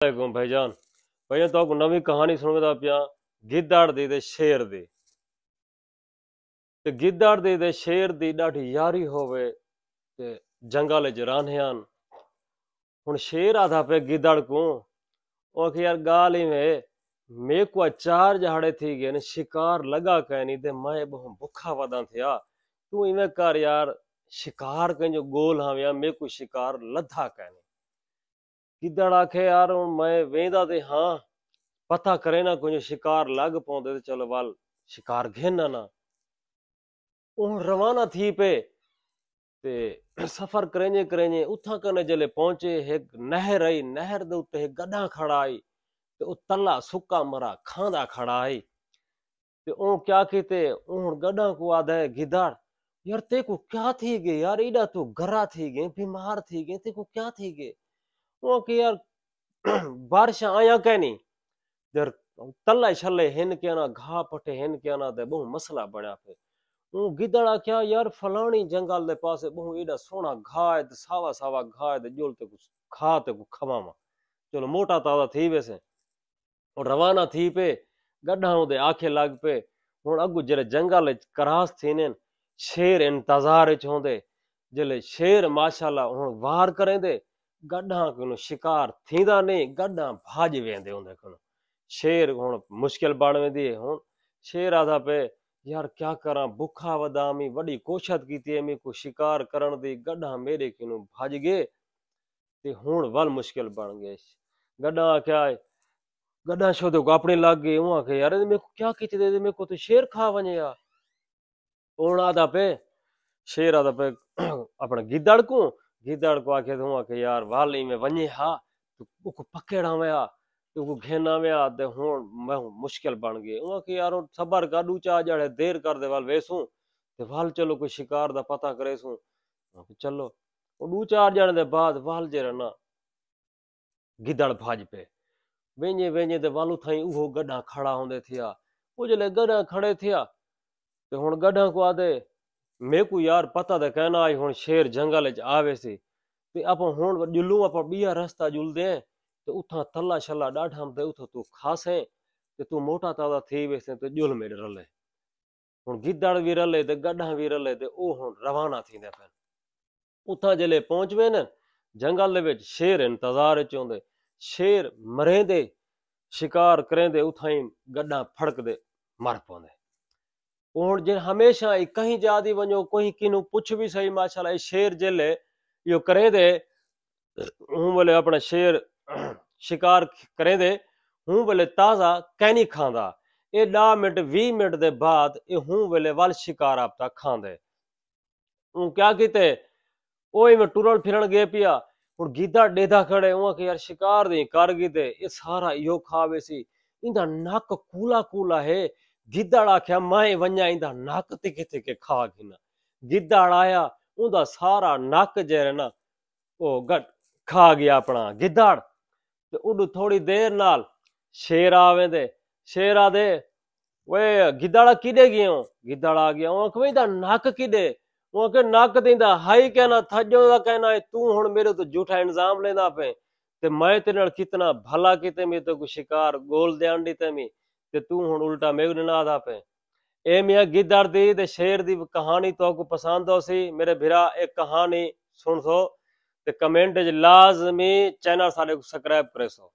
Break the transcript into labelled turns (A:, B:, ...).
A: वालेकुम भाईजान। भाईजान तो नवी कहानी सुनदा पिया गिद्दड़ दी ते शेर दी। ते गिद्दड़ दी ते शेर दी ॾाढी यारी होवे ते जंगल च रांधियान। हुन शेर आधा पे गिद्दड़ को ओके यार गाल ही में को चार जहाड़े थी गए ने शिकार लगा कहनी ते मैं बहु भुखा वदा थिया तू इवें कर यार शिकार कंजो गोल हां मैं को शिकार लधा कहनी। गिद्दड़ आखे यार मैं वेंदा ते हाँ पता करे ना कुछ शिकार लग पौंदे ते चलो वाल शिकार घेना ना उन रवाना थी पे ते सफर करेंजे करेंजे उथा कने जले पहुंचे एक नहर आई। नहर दे उत्ते एक गड्ढा खड़ा आई ते ओ तला सुक्का मरा खांदा खड़ा आई ते ओ क्या कीते उन गड्ढा को आदे गिद्दड़ यार ते को क्या थी गए यार इडा तू गरा थी गए बीमार थी गए ते को क्या थी गए ओ के यार बारिश आया कहनी जर तल्ला छले हिन के ना घा पटे हिन के ना दे बहु मसला बना पे ऊ गिदड़ा क्या यार फलानी जंगल दे पासे बहु एडा सोना घा है ते सावा सावा घा है ते जोल ते कुछ खा ते कुछ खवावा चलो मोटा ताजा थी वैसे और रवाना थी पे गड्ढा दे आखे लग पे हुन अगु जरे जंगल करास थीने शेर इंतजार च होंदे जले शेर माशाल्लाह हुन वार करेंदे गड्ढा को शिकार थींदा नहीं गड्ढा भाज वेंदे होंदे कोन शेर हुन मुश्किल बन वेंदी हुन शेर आधा पे यार क्या करा भुखा वदामी वडी कोशिश की मैं को शिकार करण दी गड्ढा मेरे किनु भाज गए ते हुन वल मुश्किल बन गए। गड्ढा क्या है गड्ढा शो तो अपने लग गए वहां के यार मेरे को क्या कीते दे मेरे को तो शेर खा वने यार हुन आधा पे शेर आधा पे अपने गिद्दड़ को आखे तो के यार वाली में वने हा तो को पकड़ा में आ तो घेना में आते हुन मैं मुश्किल बन गए वहां के यार सबर का दू चा जड़े देर कर दे वाल वेसू ते वाल चलो कोई शिकार दा पता करे सू चलो दू चार जने दे बाद वाल जे ना गिद्दड़ भाज पे वेंजे वेंजे ते वालू थाई उहो गड्ढा खड़ा होंदे थिया वो जले गड्ढा खड़े थिया ते हुन गड्ढा को आदे मैं को यार पता दे कहना आई हुन शेर जंगल च आवे सी ते आप हुन जुलू आप बिया रास्ता जुलदे ते उथा तल्ला छल्ला डाढ़ा ते उथा तू खासे ते तू मोटा ताजा थी वेसे ते जुल में रले हुन गिद्दड़ भी रले ते गड्ढा भी रले ते ओ हुन रवाना थींदे पे उथा जले पहुंच वे न जंगल दे विच शेर इंतजार च होंदे शेर मरेंदे शिकार करेंदे उथा ही गड्ढा फड़कदे मर पौंदे हुन जे हमेशा ही कहीं जादी वञो कोई किनु पुछ भी सही माशाल्लाह शेर जेले यो करेंदे हूं बोले अपना शेर शिकार करेंदे हूं बोले ताजा कैनी खांदा ए 10 मिनट 20 मिनट दे बाद ए हूं बोले वाल शिकार आपता खांदे हूं क्या कीते ओए में टुरन फिरन गए पिया हुन गिद्दड़ डेधा खड़े हुआ कि यार शिकार दी कर गिदे ए सारा यो खावे सी इंदा नक कूला कूला है गिद्दड़ आख्या मैं वन्या इंदा नक तिके तिके खा गिना गिद्दड़ आया उंदा सारा नक जेरे ना ओ गट खा गया अपना गिद्दड़ ते उड थोड़ी देर नाल शेर आवेंदे शेर आदे वे गिद्दड़ा किडे गयो गिद्दड़ आ गया वो कहे दा नक किडे वो के नक दिंदा हाई कहना थजो दा कहना तू हुन मेरे तो झूठा इल्जाम लेंदा पे ते मैं तेरे नाल कितना भला किते मैं तो को शिकार गोल देन दी ते ते तू हुन उल्टा मेरे ना दा पे ए मियां गिद्दड़ दी ते शेर दी कहानी तो को पसंद हो सी मेरे भिरा एक कहानी सुन सो ते कमेंट च लाजमी चैनल सारे को सब्सक्राइब करे सो।